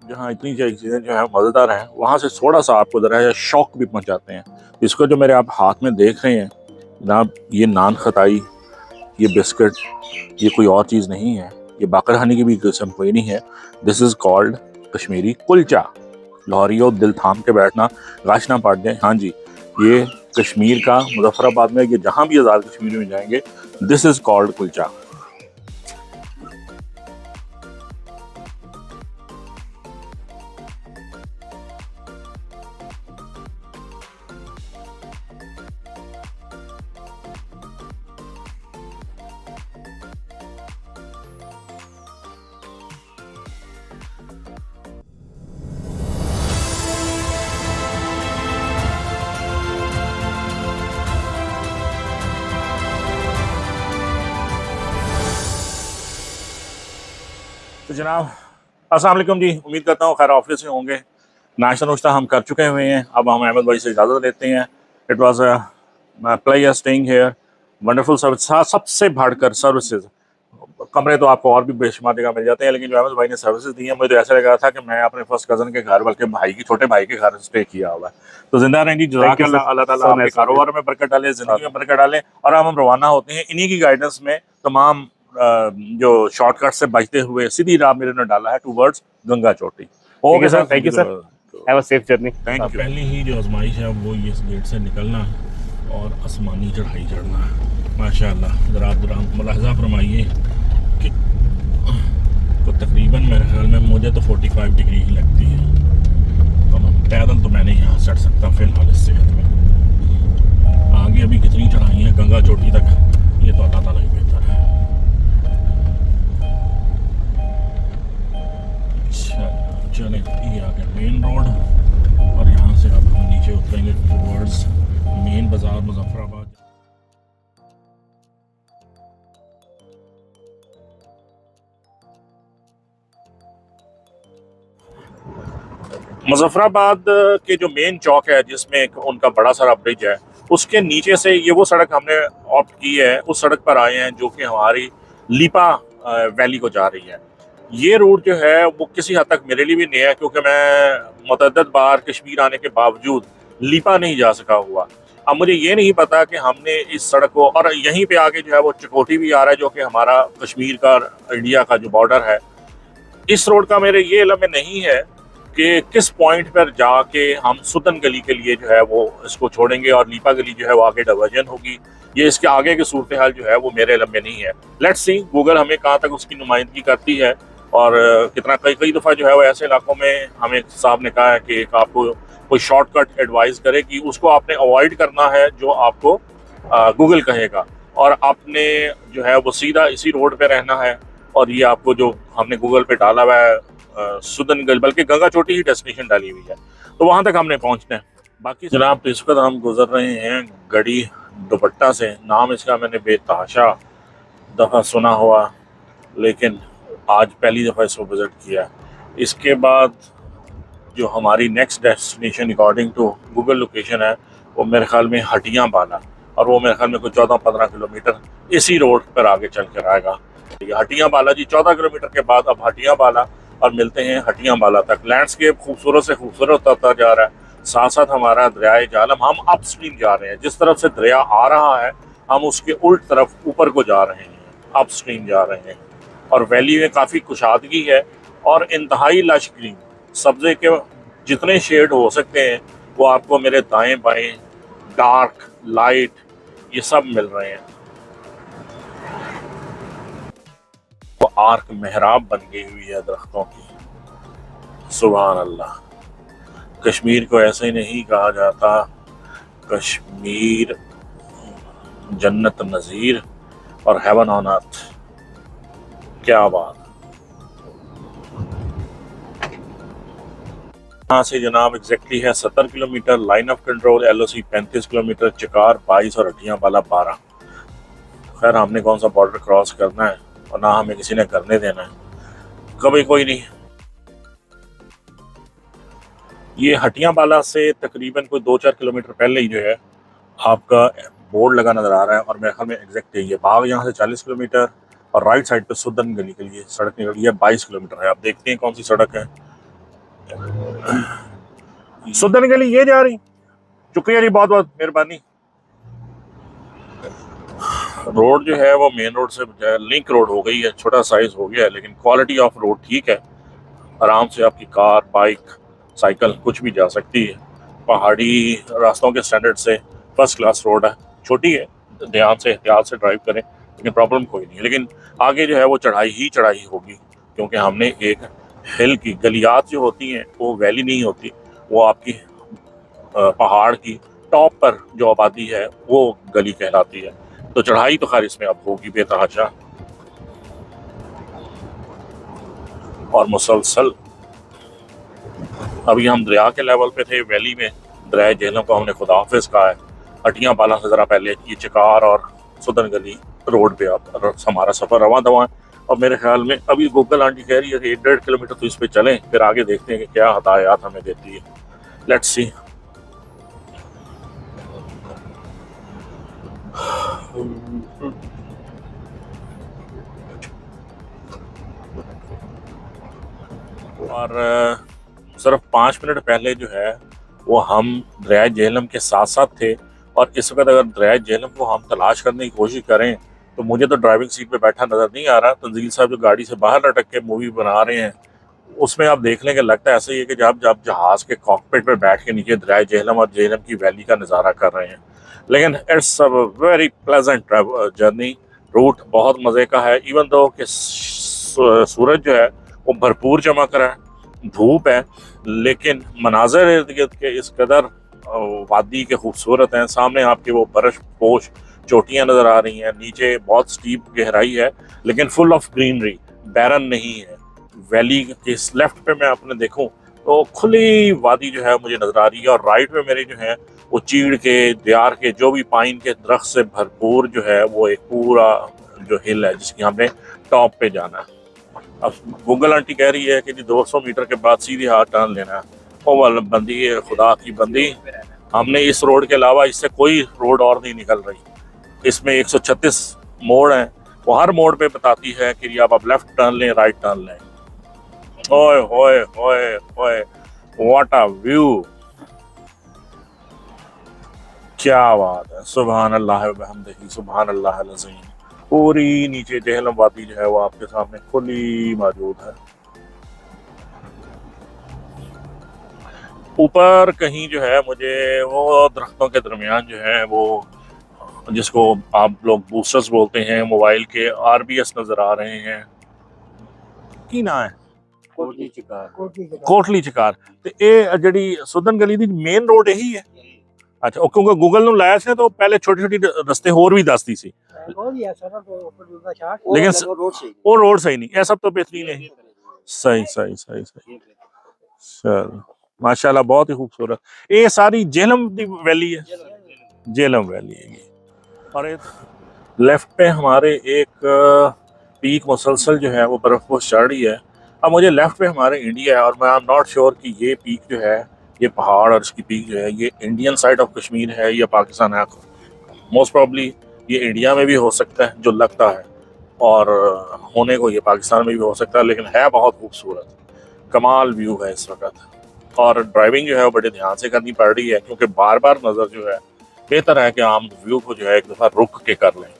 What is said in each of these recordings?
जहाँ इतनी चीज़ें जो है मज़ेदार हैं, वहाँ से थोड़ा सा आपको ज़रा शौक भी पहुँचाते हैं। इसको जो मेरे आप हाथ में देख रहे हैं जनाब, ये नान खताई, ये बिस्किट, ये कोई और चीज़ नहीं है, ये बाकरहानी की भी किस्म कोई नहीं है। This is called Kashmiri kulcha. लाहौरियों, दिल थाम के बैठना, गाश ना पाट जाए। हाँ जी, ये कश्मीर का मुजफ्फराबाद में, ये जहाँ भी आज़ाद कश्मीर में जाएंगे, दिस इज़ कॉल्ड कुलचा। तो जनाब, अस्सलाम वालेकुम जी। उम्मीद करता हूँ खैर ऑफिस में होंगे। नाश्ता नुश्ता हम कर चुके हुए हैं। अब हम अहमद भाई से इजाज़त लेते हैं। It was pleasure staying hair, wonderful service. सबसे बढ़कर सर्विसेज, कमरे तो आपको और भी बेशुमार जगह मिल जाते हैं, लेकिन जो अहमद भाई ने सर्विसेज दी हैं, मुझे तो ऐसा लग रहा था कि मैं अपने फर्स्ट कज़न के घर, बल्कि भाई की, छोटे भाई के घर स्टे किया हुआ है। तो जिंदा रहें जी, जज़ाकल्लाह। अल्लाह ताला आपके कारोबार में बरकत डाले, ज़िंदगी में बरकत डाले। और अब हम रवाना होते हैं इन्हीं की गाइडेंस में, तमाम जो शॉर्टकट से बचते हुए सीधी राह मेरे ने डाला है टूवर्ड्स गंगा चोटी। Okay sir, thank you sir, have a safe journey. Thank you. पहली ही जो आजमाइश है वो ये इस गेट से निकलना और आसमानी चढ़ाई चढ़ना है। माशाल्लाह, ज़रा मुलाहजा फरमाइए कि तो तकरीबन मेरे ख्याल में मुझे तो 45 डिग्री ही लगती है। तो पैदल तो मैं नहीं यहाँ चढ़ सकता फिलहाल इस सेहत में। आगे अभी कितनी चढ़ाई है गंगा चोटी तक, ये तो अल्लाह ताला ही बेहतर है। चले, ये आ गया मेन रोड और यहाँ से अब हम नीचे उतरेंगे टूवर्ड्स मेन बाजार मुजफ्फराबाद। मुजफ्फराबाद के जो मेन चौक है, जिसमें एक उनका बड़ा सारा ब्रिज है, उसके नीचे से ये वो सड़क हमने ऑप्ट की है। उस सड़क पर आए हैं जो कि हमारी लीपा वैली को जा रही है। ये रूट जो है वो किसी हद तक मेरे लिए भी नया है, क्योंकि मैं मुतअद्दिद बार कश्मीर आने के बावजूद लीपा नहीं जा सका हुआ। अब मुझे ये नहीं पता कि हमने इस सड़क को, और यहीं पे आगे जो है वो चकोटी भी आ रहा है, जो कि हमारा कश्मीर का, इंडिया का जो बॉर्डर है। इस रोड का मेरे ये इल्म में नहीं है कि किस पॉइंट पर जाके हम सुदन गली के लिए जो है वो इसको छोड़ेंगे और लीपा गली जो है वो आगे डाइवर्जन होगी। ये इसके आगे की सूरत हाल जो है वो मेरे इल्म में नहीं है। लेट्स सी गूगल हमें कहाँ तक उसकी नुमाइंदगी करती है और कितना। कई दफ़ा जो है वो ऐसे इलाकों में हमें साहब ने कहा है कि आपको कोई शॉर्टकट एडवाइस करे कि उसको आपने अवॉइड करना है जो आपको गूगल कहेगा, और आपने जो है वो सीधा इसी रोड पे रहना है। और ये आपको जो हमने गूगल पे डाला हुआ है सुदन गल, बल्कि गंगा चोटी ही डेस्टिनेशन डाली हुई है, तो वहाँ तक हमने पहुँचना है। बाकी जनाब, तो इस वक्त हम गुजर रहे हैं गड़ी दुपट्टा से। नाम इसका मैंने बेतहाशा दफ़ा सुना हुआ, लेकिन आज पहली दफ़ा इसको विज़िट किया। इसके बाद जो हमारी next destination according to Google location है वो मेरे ख्याल में हटियाँ बाला, और वो मेरे ख्याल में कुछ 14-15 किलोमीटर इसी रोड पर आगे चल कर आएगा। हटियाँ बाला जी 14 किलोमीटर के बाद अब हटियाँ बाला, और मिलते हैं हटियाँ बाला तक। लैंडस्केप खूबसूरत से खूबसूरत होता जा रहा है, साथ साथ हमारा दरियाए जालम, हम अप स्ट्रीम जा रहे हैं। जिस तरफ से दरिया आ रहा है हम उसके उल्ट तरफ ऊपर को जा रहे हैं, अप स्ट्रीम जा रहे हैं। और वैली में काफ़ी कुशादगी है और इंतहाई लश ग्रीन सब्ज़े के जितने शेड हो सकते हैं वो आपको मेरे दाएं बाएं, डार्क, लाइट, ये सब मिल रहे हैं। वो आर्क मेहराब बन गई हुई है दरख्तों की। सुभान अल्लाह। कश्मीर को ऐसे ही नहीं कहा जाता, कश्मीर जन्नत नज़ीर और हेवन ऑन अर्थ। क्या बात। यहाँ से जनाब एग्जैक्टली है 70 kilometre, line of control LOC 35 kilometre, Chikar 22 और हटियाँ बाला 12। खैर हमने कौन सा बॉर्डर क्रॉस करना है और ना हमें किसी ने करने देना है, कभी कोई नहीं। ये हटियाँ बाला से तकरीबन कोई 2-4 किलोमीटर पहले ही जो है आपका बोर्ड लगा नज़र आ रहा है और मेरे ख्याल में एग्जैक्ट यही है। बाग यहाँ से 40 किलोमीटर और राइट साइड पे सुदन गली के लिए सड़क निकली है 22 किलोमीटर है। आप देखते हैं कौन सी सड़क है। सुदन गली ये जा रही। शुक्रिया जी, बहुत बहुत मेहरबानी। रोड जो है वो मेन रोड से लिंक रोड हो गई है, छोटा साइज हो गया है, लेकिन क्वालिटी ऑफ रोड ठीक है। आराम से आपकी कार, बाइक, साइकिल कुछ भी जा सकती है। पहाड़ी रास्तों के स्टैंडर्ड से फर्स्ट क्लास रोड है। छोटी है, ध्यान से एहतियात से ड्राइव करें, लेकिन प्रॉब्लम कोई नहीं है। लेकिन आगे जो है वो चढ़ाई ही चढ़ाई होगी, क्योंकि हमने एक हिल की गलियात जो होती हैं वो वैली नहीं होती, वो आपकी पहाड़ की टॉप पर जो आबादी है वो गली कहलाती है। तो चढ़ाई तो खैर इसमें अब होगी बेतहाशा और मुसलसल। अभी हम दरिया के लेवल पे थे, वैली में। दरिया झेलम को हमने खुदा हाफिज कहा है। हटियां पाला से ज़रा पहले ये चिकार और सुदन गली रोड पे अब हमारा सफ़र रवां दवा है। और मेरे ख्याल में अभी गूगल आंटी कह रही है कि 1.5 किलोमीटर तो इस पे चलें, फिर आगे देखते हैं कि क्या हदायत हमें देती है। Let's see. और सिर्फ 5 मिनट पहले जो है वो हम दरिया झेलम के साथ साथ थे, और इस वक्त अगर दरिया झेलम को हम तलाश करने की कोशिश करें तो मुझे तो ड्राइविंग सीट पे बैठा नज़र नहीं आ रहा। तंजील साहब जो गाड़ी से बाहर लटक के मूवी बना रहे हैं उसमें आप देख लें कि लगता है ऐसा ही है कि जब जब जहाज़ के कॉकपिट पे बैठ के नीचे दरिया झेलम और झेलम की वैली का नज़ारा कर रहे हैं। लेकिन it's a very pleasant journey. Route बहुत मज़े का है, इवन दो कि सूरज जो है वो भरपूर चमक रहा है, धूप है, लेकिन मनाजर इर्द गिर्द के इस कदर वादी के खूबसूरत हैं। सामने आपके वो बर्फ पोश चोटियां नज़र आ रही हैं, नीचे बहुत स्टीप गहराई है लेकिन फुल ऑफ ग्रीनरी, बैरन नहीं है। वैली के लेफ्ट पे मैं अपने देखूं तो खुली वादी जो है मुझे नज़र आ रही है, और राइट में मेरे जो है वो चीड़ के, दियार के, जो भी पाइन के दरख्त से भरपूर जो है वो एक पूरा जो हिल है जिसकी हमने टॉप पे जाना है। अब गूगल आंटी कह रही है कि जी 200 मीटर के बाद सीधे हाथ टर्न लेना है। ओ वाल बंदी है, खुदा की बंदी, हमने इस रोड के अलावा इससे कोई रोड और नहीं निकल रही। इसमें 136 मोड़ हैं, वो हर मोड़ पे बताती है कि जी आप लेफ्ट टर्न लें, राइट टर्न लें। ओए होए होए होए, व्हाट अ व्यू, क्या बात है। सुभान अल्लाह व बिहम्दिही, सुभान अल्लाह अल अज़ीम। पूरी नीचे झेलम वादी जो है वो आपके सामने खुली मौजूद है। ऊपर कहीं जो है मुझे वो दरख्तों के दरमियान जो है वो जिसको आप लोग बूस्टर्स बोलते हैं मोबाइल के, आरबीएस नजर आ रहे हैं। की ना है कोटली चिकार। तो ये जड़ी सुदन गली दी मेन रोड यही है। अच्छा, क्योंकि गूगल ਨੂੰ ਲਾਇਆ ਸੀ तो पहले छोटी छोटी रस्ते होर भी दसदी सी, लेकिन वो रोड सही नहीं। ये सब तो बेहतरीन है। सही सही सही सही, चलो माशाल्लाह, बहुत ही खूबसूरत। ये सारी झेलम दी वैली है, झेलम वैली है ये। और लेफ्ट पे हमारे एक पीक मुसलसल जो है वो बर्फपोश चढ़ रही है। अब मुझे लेफ्ट पे हमारे इंडिया है, और मैं आई एम नॉट श्योर कि ये पीक जो है, ये पहाड़ और इसकी पीक जो है, ये इंडियन साइड ऑफ कश्मीर है या पाकिस्तान है। मोस्ट प्रॉब्ली ये इंडिया में भी हो सकता है जो लगता है, और होने को ये पाकिस्तान में भी हो सकता है, लेकिन है बहुत खूबसूरत, कमाल व्यू है इस वक्त। और ड्राइविंग जो है वो बड़े ध्यान से करनी पड़ रही है, क्योंकि बार बार नज़र जो है, बेहतर है कि हम व्यू को जो है एक दफ़ा रुक के कर लें।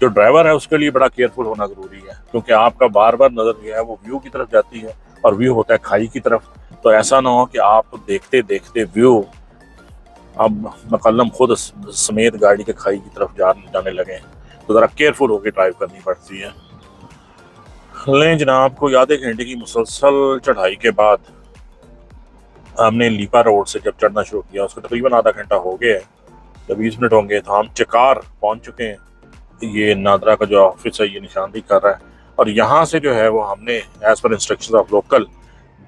जो ड्राइवर है उसके लिए बड़ा केयरफुल होना ज़रूरी है, क्योंकि आपका बार बार नज़र जो है वो व्यू की तरफ जाती है, और व्यू होता है खाई की तरफ। तो ऐसा ना हो कि आप देखते देखते व्यू अब मकल्लम खुद समेत गाड़ी के खाई की तरफ जाने लगे। तो ज़रा केयरफुल होकर ड्राइव करनी पड़ती है। लें जनाब, को आधे घंटे की मुसलसल चढ़ाई के बाद हमने लीपा रोड से जब चढ़ना शुरू किया, उसको तकरीबन आधा घंटा हो गया है, तो 20 मिनट होंगे, तो हम चिकार पहुंच चुके हैं। ये नादरा का जो ऑफिस है ये निशानदेही कर रहा है, और यहाँ से जो है वो हमने as per instructions of local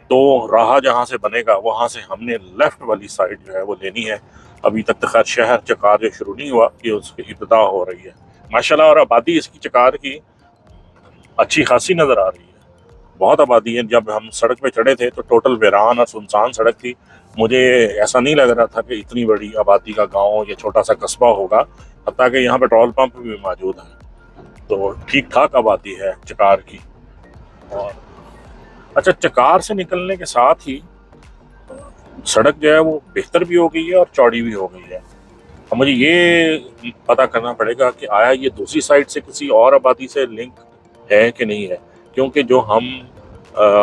तो राह जहाँ से बनेगा वहाँ से हमने लेफ्ट वाली साइड जो है वो लेनी है। अभी तक तो खैर शहर चकार जो शुरू नहीं हुआ, कि उसकी इब्तिदा हो रही है माशाल्लाह, और आबादी इसकी चकार की अच्छी खासी नज़र आ रही है। बहुत आबादी है। जब हम सड़क पे चढ़े थे तो टोटल वीरान और सुनसान सड़क थी। मुझे ऐसा नहीं लग रहा था कि इतनी बड़ी आबादी का गांव या छोटा सा कस्बा होगा, हत्ता कि यहाँ पेट्रोल पंप भी मौजूद है। तो ठीक ठाक आबादी है चकार की। और अच्छा, चकार से निकलने के साथ ही सड़क जो है वो बेहतर भी हो गई है और चौड़ी भी हो गई है। अब मुझे ये पता करना पड़ेगा कि आया ये दूसरी साइड से किसी और आबादी से लिंक है कि नहीं है, क्योंकि जो हम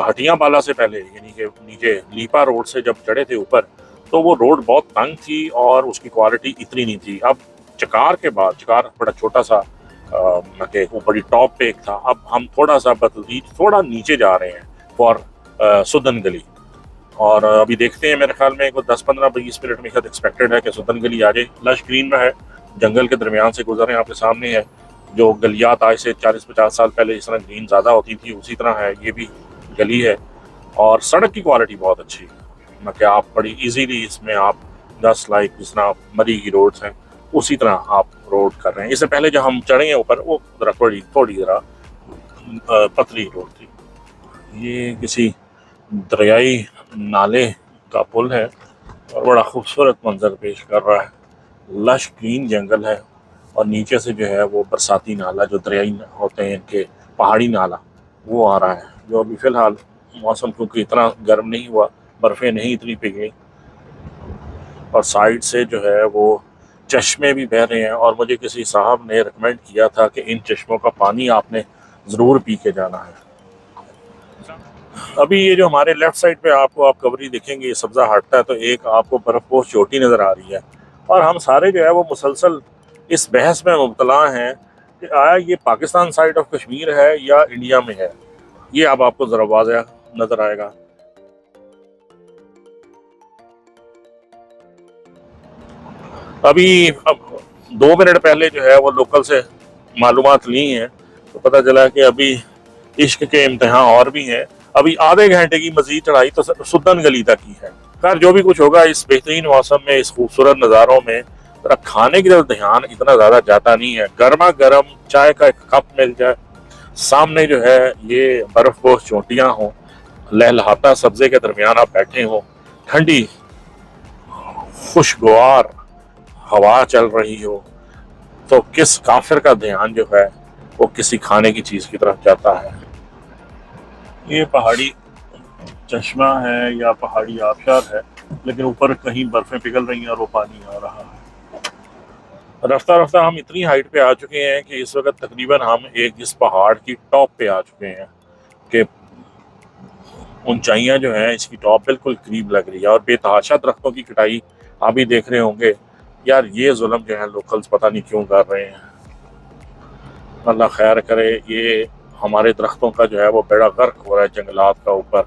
हटियां बाला से पहले यानी कि नीचे लीपा रोड से जब चढ़े थे ऊपर, तो वो रोड बहुत तंग थी और उसकी क्वालिटी इतनी नहीं थी। अब चकार के बाद, चकार बड़ा छोटा सा वो बड़ी टॉप पे एक था, अब हम थोड़ा सा बतदरीज थोड़ा नीचे जा रहे हैं फॉर सुदन गली। और अभी देखते हैं, मेरे ख्याल में 10-15-20 मिनट में शायद एक्सपेक्टेड है कि सुदन गली आ जाए। लश ग्रीन में है, जंगल के दरमियान से गुजर रहे हैं, आपके सामने है। जो गलियात आज से 40-50 साल पहले जिस तरह ग्रीन ज़्यादा होती थी उसी तरह है ये भी गली है। और सड़क की क्वालिटी बहुत अच्छी है, कि आप बड़ी इजीली इसमें आप 10 लाइक जिस तरह मरी की रोड्स हैं उसी तरह आप रोड कर रहे हैं। इससे पहले जब हम चढ़े हैं ऊपर वो थोड़ी ज़रा पतली रोड थी। ये किसी दरियाई नाले का पुल है और बड़ा खूबसूरत मंजर पेश कर रहा है। लश ग्रीन जंगल है और नीचे से जो है वो बरसाती नाला, जो दरियाई होते हैं इनके पहाड़ी नाला, वो आ रहा है। जो अभी फ़िलहाल मौसम क्योंकि इतना गर्म नहीं हुआ, बर्फ़ें नहीं इतनी पिघली, और साइड से जो है वो चश्मे भी बह रहे हैं। और मुझे किसी साहब ने रिकमेंड किया था कि इन चश्मों का पानी आपने ज़रूर पी के जाना है। अभी ये जो हमारे लेफ्ट साइड पे आपको आप कवरी देखेंगे, ये सब्ज़ा हटता है तो एक आपको बर्फ़पोश चोटी नज़र आ रही है। और हम सारे जो है वो मुसलसल इस बहस में मुब्तला हैं कि आया ये पाकिस्तान साइड ऑफ कश्मीर है या इंडिया में है। ये अब आपको ज़रा वाज़ेह नज़र आएगा। अभी अब 2 मिनट पहले जो है वो लोकल से मालूमात ली हैं तो पता चला कि अभी इश्क के इम्तिहान और भी हैं। अभी आधे घंटे की मजीद चढ़ाई तो सुदन गली तक की है। खैर जो भी कुछ होगा, इस बेहतरीन मौसम में, इस खूबसूरत नज़ारों में जरा खाने की तरफ ध्यान इतना ज़्यादा जाता नहीं है। गर्मा गर्म चाय का एक कप मिल जाए, सामने जो है ये बर्फपोश चोटियाँ हों, लहलहाता सब्जे के दरमियान आप बैठे हों, ठंडी खुशगवार हवा चल रही हो, तो किस काफिर का ध्यान जो है वो किसी खाने की चीज़ की तरफ जाता है। ये पहाड़ी चश्मा है या पहाड़ी आबशार है, लेकिन ऊपर कहीं बर्फें पिघल रही हैं और वो पानी आ रहा है। रफ्ता रफ्ता हम इतनी हाइट पे आ चुके हैं कि इस वक्त तकरीबन हम एक इस पहाड़ की टॉप पे आ चुके हैं कि ऊंचाइयां जो हैं इसकी टॉप बिल्कुल करीब लग रही है। और बेतहाशा दरख्तों की कटाई आप भी देख रहे होंगे। यार ये जुल्म जो है लोकल्स पता नहीं क्यों कर रहे हैं। अल्लाह खैर करे। ये हमारे दरख्तों का जो है वो बेड़ा गर्क हो रहा है जंगलात का ऊपर।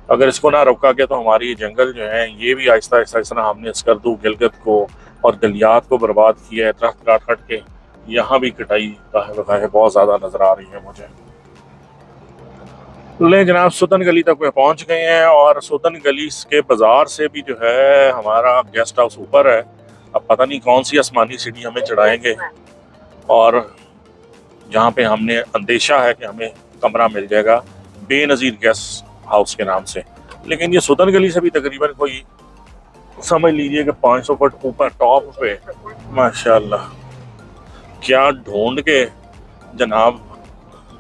अगर इसको ना रोका गया तो हमारी ये जंगल जो है ये भी आहिस्ता आहिस्ता इस तरह हमने स्कर्दू, गिलगित को और गलियात को बर्बाद किया है। दरख्त काट काट के यहाँ भी कटाई है बहुत ज़्यादा नज़र आ रही है मुझे। ले जनाब, सुदन गली तक में पहुँच गए हैं और सुदन गली के बाज़ार से भी जो है हमारा गेस्ट हाउस ऊपर है। अब पता नहीं कौन सी आसमानी सीढ़ी हमें चढ़ाएंगे और जहाँ पे हमने अंदेशा है कि हमें कमरा मिल जाएगा बेनज़ीर गेस्ट हाउस के नाम से। लेकिन ये सुदन गली से भी तकरीबन कोई समझ लीजिए कि 500 फुट ऊपर टॉप पे माशाल्लाह क्या ढूंढ के जनाब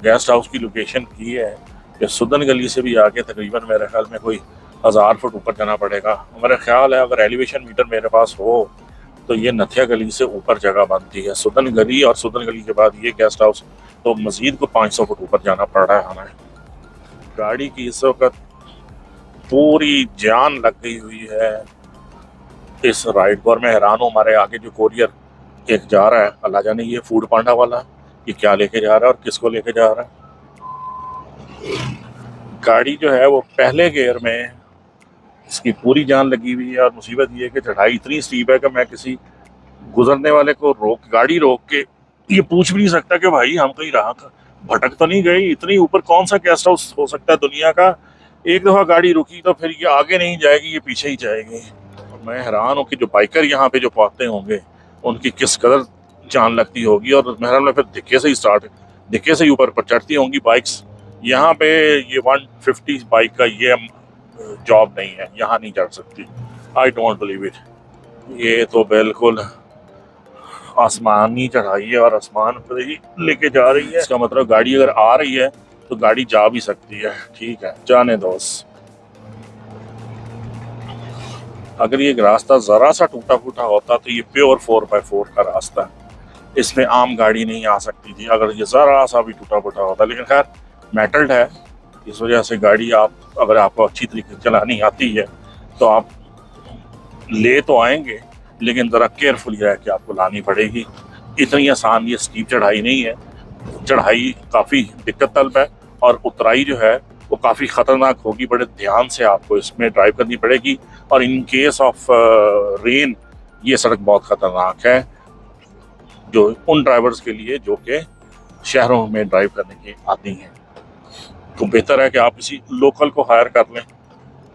गेस्ट हाउस की लोकेशन की है कि सुदन गली से भी आगे तकरीबन मेरे ख्याल में कोई 1000 फुट ऊपर जाना पड़ेगा। मेरा ख्याल है अगर एलिवेशन मीटर मेरे पास हो तो ये नथिया गली से ऊपर जगह बनती है सुदन गली, और सुदन गली के बाद ये गेस्ट हाउस, तो मजीद को 500 फुट ऊपर जाना पड़ रहा है हमें। गाड़ी की इस वक्त पूरी जान लग गई हुई है इस राइड पर। मैं हैरान हूँ, हमारे आगे जो कोरियर एक जा रहा है, अल्लाह जाने ये फूड पांडा वाला ये क्या लेके जा रहा है और किसको लेके जा रहा है। गाड़ी जो है वो पहले गियर में, इसकी पूरी जान लगी हुई है। और मुसीबत ये है कि चढ़ाई इतनी स्टीप है कि मैं किसी गुजरने वाले को गाड़ी रोक के ये पूछ भी नहीं सकता कि भाई हम कहीं राह भटक तो नहीं गई। इतनी ऊपर कौन सा गेस्ट हाउस हो सकता है दुनिया का। एक दफ़ा गाड़ी रुकी तो फिर ये आगे नहीं जाएगी, ये पीछे ही जाएगी। और मैं हैरान हूँ कि जो बाइकर यहाँ पे जो पहुँचते होंगे उनकी किस कदर जान लगती होगी। और महरम में फिर दिक्के से ही ऊपर पर चढ़ती होंगी बाइक्स यहाँ पे ये 150 बाइक का ये जॉब नहीं है, यहाँ नहीं चढ़ सकती। I don't believe it. ये तो बिल्कुल आसमानी चढ़ाई है और आसमान पर ही लेके जा रही है। इसका मतलब गाड़ी अगर आ रही है तो गाड़ी जा भी सकती है। ठीक है, जाने दोस्त। अगर ये रास्ता जरा सा टूटा फूटा होता तो ये प्योर 4x4 का रास्ता है, इसमें आम गाड़ी नहीं आ सकती थी अगर ये जरा सा भी टूटा फूटा होता। लेकिन खैर मेटल्ड है, इस वजह से गाड़ी आप अगर आपको अच्छी तरीके से चलानी आती है तो आप ले तो आएंगे, लेकिन ज़रा केयरफुली रह के आपको लानी पड़ेगी। इतनी आसान ये स्टीप चढ़ाई नहीं है, चढ़ाई काफ़ी दिक्कत तलब है और उतराई जो है वो काफ़ी ख़तरनाक होगी। बड़े ध्यान से आपको इसमें ड्राइव करनी पड़ेगी और इन केस ऑफ रेन ये सड़क बहुत ख़तरनाक है जो उन ड्राइवर्स के लिए जो कि शहरों में ड्राइव करने के आदी हैं। तो बेहतर है कि आप किसी लोकल को हायर कर लें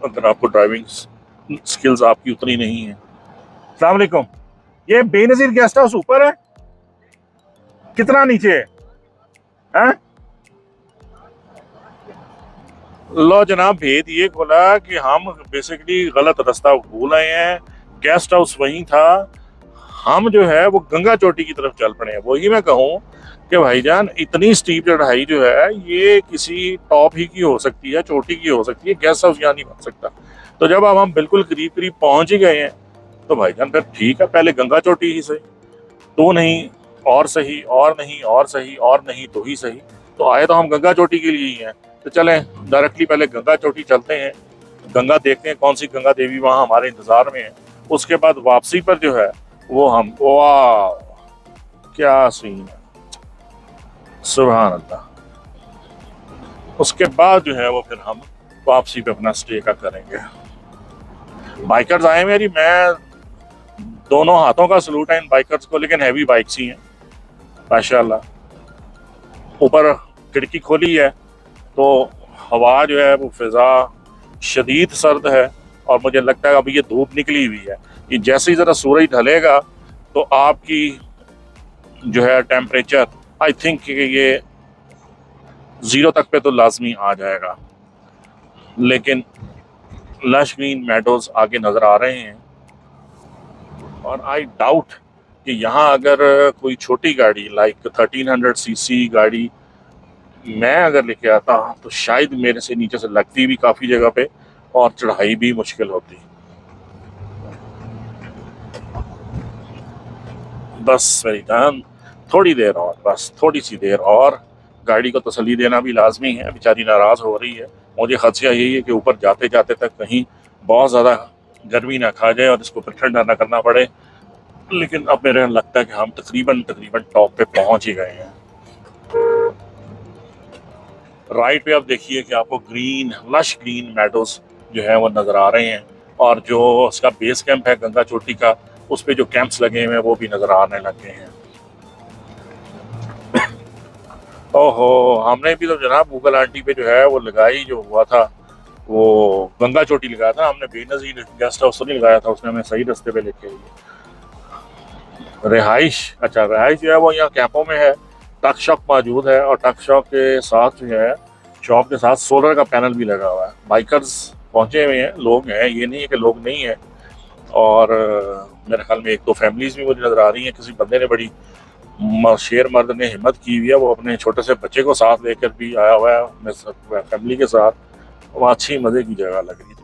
अगर आपको ड्राइविंग स्किल्स आपकी उतनी नहीं है। अस्सलाम वालेकुम, ये बेनज़ीर गेस्ट हाउस ऊपर है, कितना नीचे है? हैं? लो जनाब, भेद ये खोला कि हम बेसिकली गलत रास्ता भूल आए हैं। गेस्ट हाउस वहीं था, हम जो है वो गंगा चोटी की तरफ चल पड़े हैं। वही मैं कहूँ कि भाईजान इतनी स्टीप चढ़ाई जो है ये किसी टॉप ही की हो सकती है, चोटी की हो सकती है, गेस्ट हाउस यहाँ नहीं बन सकता। तो जब अब हम बिल्कुल करीब करीब पहुंच ही गए हैं तो भाईजान फिर ठीक है, पहले गंगा चोटी ही सही, तो नहीं और सही, और नहीं और सही, और नहीं तो ही सही। तो आए तो हम गंगा चोटी के लिए ही हैं, तो चलें डायरेक्टली पहले गंगा चोटी चलते हैं, गंगा देखते हैं कौन सी गंगा देवी वहाँ हमारे इंतजार में है। उसके बाद वापसी पर जो है वो हम, वाह क्या सीन है, सुभान अल्लाह। उसके बाद जो है वो फिर हम वापसी पे अपना स्टे का करेंगे। बाइकर्स आए मेरी, मैं दोनों हाथों का सलूट है इन बाइकर्स को, लेकिन हैवी बाइक्स ही हैं माशाल्लाह। ऊपर खिड़की खोली है तो हवा जो है वो फिजा शदीद सर्द है और मुझे लगता है अभी ये धूप निकली हुई है, ये जैसे ही ज़रा सूरज ढलेगा तो आपकी जो है टेम्परेचर आई थिंक ये 0 तक पे तो लाजमी आ जाएगा। लेकिन लश ग्रीन मेडोज आगे नज़र आ रहे हैं और आई डाउट कि यहाँ अगर कोई छोटी गाड़ी लाइक 1300 सीसी गाड़ी मैं अगर लेके आता तो शायद मेरे से नीचे से लगती भी काफ़ी जगह पे और चढ़ाई भी मुश्किल होती। बस मेरी जान, थोड़ी देर और, बस थोड़ी सी देर और, गाड़ी को तसल्ली देना भी लाजमी है, बेचारी नाराज़ हो रही है। मुझे खदशा यही है कि ऊपर जाते जाते तक कहीं बहुत ज़्यादा गर्मी ना खा जाए और इसको फिर ठंडा ना करना पड़े। लेकिन अब मेरे लगता है कि हम तकरीबन टॉप पे पहुंच ही गए हैं। राइट पे आप देखिए कि आपको ग्रीन लश ग्रीन मेडोज जो है वो नज़र आ रहे हैं और जो उसका बेस कैंप है गंगा चोटी का, उस पे जो कैंप्स लगे हुए हैं वो भी नज़र आने लगे हैं। ओहो, हमने भी तो जनाब गूगल आंटी पे जो है वो लगाई, जो हुआ था वो गंगा चोटी लगाया था हमने, बेनज़ीर गेस्ट हाउस तो नहीं लगाया था, उसने हमें सही रास्ते पे लेके आई। रिहाइश, अच्छा रिहाइश जो है वो यहाँ कैंपों में है। टक शॉप मौजूद है और टक शॉप के साथ जो है शॉप के साथ सोलर का पैनल भी लगा हुआ है। बाइकर्स पहुंचे हुए हैं, लोग हैं, ये नहीं है कि लोग नहीं है। और मेरे ख्याल में 1-2 फैमिलीज भी मुझे नज़र आ रही हैं। किसी बंदे ने बड़ी शेर मर्द ने हिम्मत की हुई है, वो अपने छोटे से बच्चे को साथ लेकर भी आया हुआ है अपने फैमिली के साथ। वहाँ अच्छी मज़े की जगह लग रही है।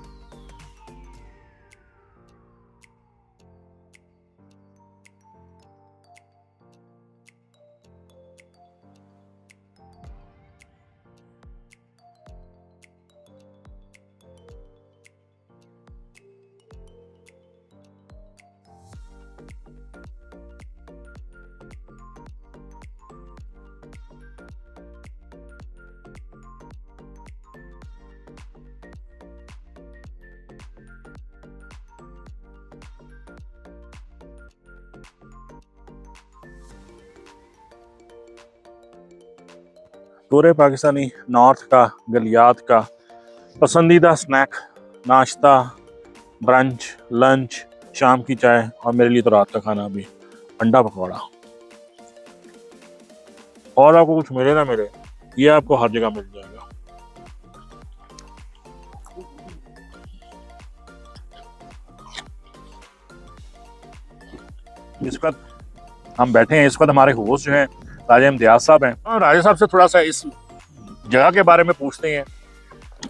पूरे पाकिस्तानी नॉर्थ का गलियात का पसंदीदा स्नैक, नाश्ता, ब्रंच, लंच, शाम की चाय और मेरे लिए तो रात का खाना भी, अंडा पकौड़ा। और आपको कुछ मिले ना मिले, ये आपको हर जगह मिल जाएगा। इस वक्त हम बैठे हैं, इस वक्त हमारे होस्ट जो हैं राजा इम्तियाज साहब हैं। और राजा साहब से थोड़ा सा इस जगह के बारे में पूछते हैं,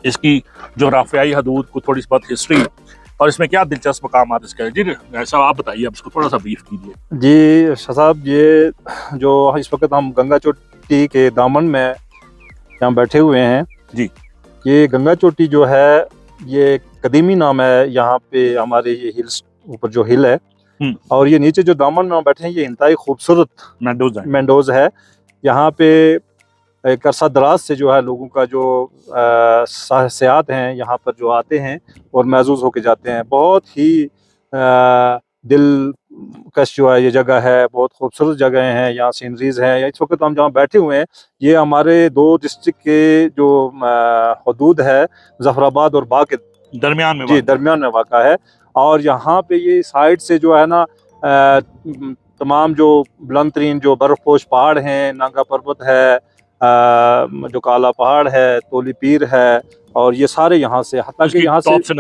इसकी जोग्राफियाई हदूद को, थोड़ी सी बहुत हिस्ट्री और इसमें क्या दिलचस्प मकाम इसका है। जी साहब आप बताइए, अब इसको थोड़ा सा ब्रीफ कीजिए। जी शाह साहब, ये जो इस वक्त हम गंगा चोटी के दामन में यहाँ बैठे हुए हैं जी, ये गंगा चोटी जो है ये कदीमी नाम है यहाँ पे, हमारे ये हिल्स ऊपर जो हिल है और ये नीचे जो दामन में हम बैठे हैं ये इंतहाई खूबसूरत मेंडोज है। यहाँ पे एक अरसा दराज से जो है लोगों का जो सयाहत हैं यहाँ पर जो आते हैं और महजूज होके जाते हैं। बहुत ही दिलकश जो है ये जगह है, बहुत खूबसूरत जगह हैं, यहाँ सीनरीज हैं। इस वक्त हम जहाँ बैठे हुए हैं ये हमारे दो डिस्ट्रिक्ट के जो हदूद है जफराबाद और बाग के दरमियान में, जी दरमियान में वाक़ा है। और यहाँ पे ये साइड से जो है ना तमाम जो बुलंद तरीन जो बर्फपोश पहाड़ हैं, नांगा पर्वत है, जो काला पहाड़ है, तोली पीर है, और ये सारे यहाँ से हत्ता कि यहाँ से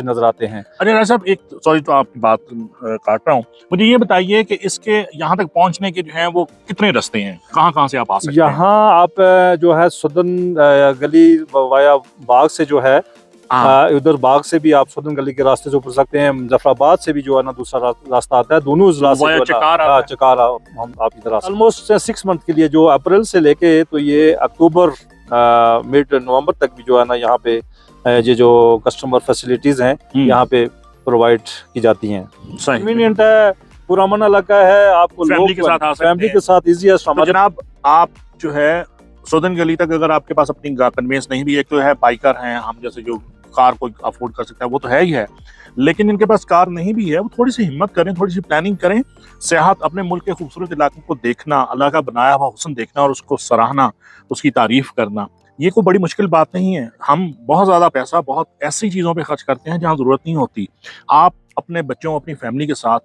नजर आते हैं। अरे राजा साहब, एक सॉरी तो आपकी बात काट रहा हूँ, मुझे ये बताइए कि इसके यहाँ तक पहुँचने के जो हैं वो कितने रास्ते हैं, कहाँ कहाँ से आप आ सकते हैं? यहाँ आप जो है सुदन गली वाया बाग से जो है उधर बाग से भी आप सुदन गली के रास्ते से उतर सकते हैं। जफराबाद से भी जो है ना दूसरा रास्ता आता है, दोनों चकार हम आप इधर ऑलमोस्ट 6 मंथ के लिए, जो अप्रैल से लेके तो ये अक्टूबर मिड नवंबर तक भी जो है ना यहाँ पे ये जो कस्टमर फैसिलिटीज हैं यहाँ पे प्रोवाइड की जाती हैं। कन्वीनियंट है, पुराना इलाका है, आपको फैमिली के साथ इजीएस्ट। तो जनाब आप जो है सुदन गली तक अगर आपके पास अपनी कन्वेंस नहीं भी, एक तो है बाइकर हैं हम जैसे जो कार को अफोर्ड कर सकता है वो तो है ही है, लेकिन इनके पास कार नहीं भी है, वो थोड़ी सी हिम्मत करें, थोड़ी सी प्लानिंग करें, सेहत अपने मुल्क के खूबसूरत इलाकों को देखना, अल्लाह का बनाया हुआ हुस्न देखना और उसको सराहना, उसकी तारीफ करना, ये कोई बड़ी मुश्किल बात नहीं है। हम बहुत ज़्यादा पैसा बहुत ऐसी चीज़ों पे खर्च करते हैं जहाँ ज़रूरत नहीं होती। आप अपने बच्चों, अपनी फैमिली के साथ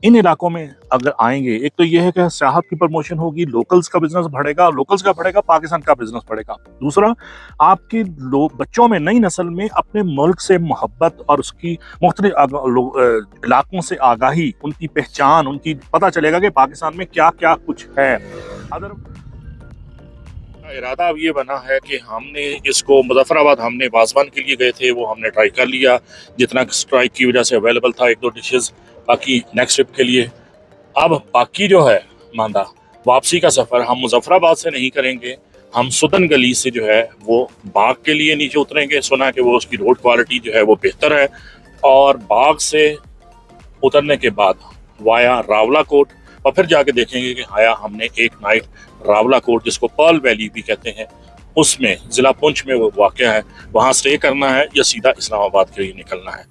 इन इलाकों में अगर आएंगे, एक तो ये है कि सियाहत की प्रमोशन होगी, लोकल्स का बिजनेस बढ़ेगा, लोकल्स का बढ़ेगा, पाकिस्तान का बिजनेस बढ़ेगा। दूसरा, आपके लोग बच्चों में, नई नस्ल में अपने मुल्क से मोहब्बत और उसकी मुख्तलिफ इलाकों से आगाही, उनकी पहचान, उनकी पता चलेगा कि पाकिस्तान में क्या क्या कुछ है। अगर इरादा अब ये बना है कि हमने इसको मुजफ्फराबाद, हमने वाजवान के लिए गए थे, वो हमने ट्राई कर लिया, जितना स्ट्राइक की वजह से अवेलेबल था 1-2 डिशेस, बाकी नेक्स्ट ट्रिप के लिए। अब बाकी जो है मांदा वापसी का सफ़र हम मुजफ्फराबाद से नहीं करेंगे, हम सुदन गली से जो है वो बाग के लिए नीचे उतरेंगे। सुना कि वो उसकी रोड क्वालिटी जो है वो बेहतर है, और बाग से उतरने के बाद वाया रावला कोट, और फिर जाके देखेंगे कि आया हमने एक नाइट रावला कोट, जिसको पर्ल वैली भी कहते हैं, उसमें ज़िला पुंछ में वो वाक़या है, वहाँ स्टे करना है या सीधा इस्लामाबाद के लिए निकलना है।